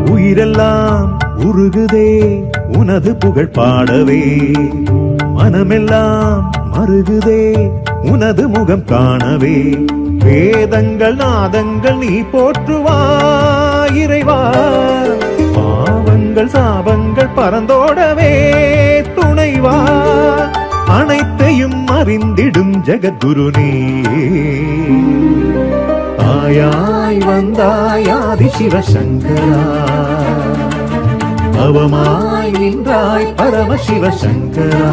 உயிரெல்லாம் உருகுதே உனது புகழ் பாடவே, மனமெல்லாம் மருகுதே உனது முகம் காணவே. வேதங்கள் நாதங்கள் நீ போற்றுவாய் இறைவா, பாவங்கள் சாபங்கள் பறந்தோடவே துணைவா. அனைத்தையும் அறிந்திடும் ஜெகத்குரு நீ, ஆயாய் வந்தாய் ஆதி சிவசங்கரா, அவமாய் நின்றாய் பரம சிவசங்கரா.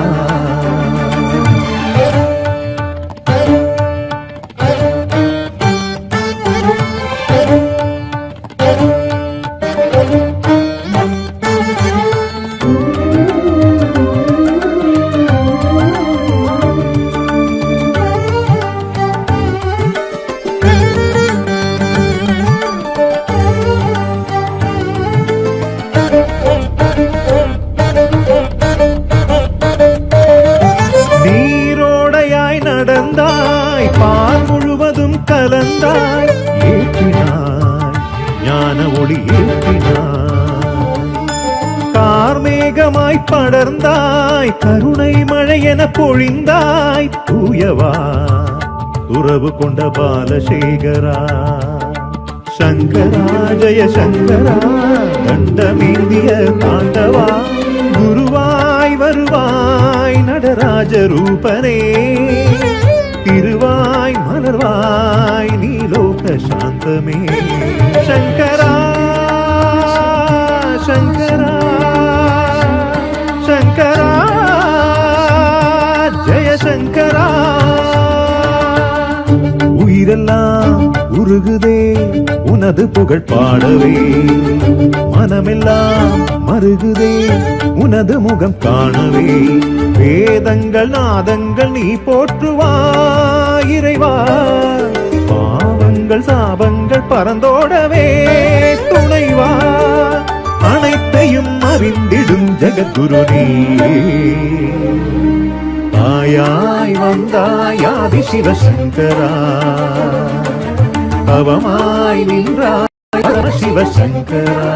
நடந்தாய் பால் முழுவதும் கலந்தாய், ஏற்றினாய் ஞான ஒளி ஏற்றினாய். கார்மேகமாய் படர்ந்தாய் கருணை மழை என பொழிந்தாய். தூயவா துறவு கொண்ட பாலசேகரா, சங்கரா ஜெய சங்கரா, தண்டமேந்திய தாண்டவா. குருவாய் வருவாய் நடராஜ ரூபனே, திருவாய் மலர்வாய் நீலோக சாந்தமே. சங்கரா சங்கரா சங்கரா ஜெய சங்கரா. உயிரெல்லாம் உருகுதே உனது புகழ் பாடவே, மனமெல்லாம் மருகுதே உனது முகம் காணவே. வேதங்கள் நாதங்கள் நீ போற்றுவாய் இறைவா, பாவங்கள் சாபங்கள் பறந்தோடவே துணைவா. அனைத்தையும் அறிந்திடும் ஜெகத்குரு நீ, ஆயாய் வந்தாய் ஆதி சிவசங்கரா, அவமாய் நின்றாய் பரம சிவசங்கரா.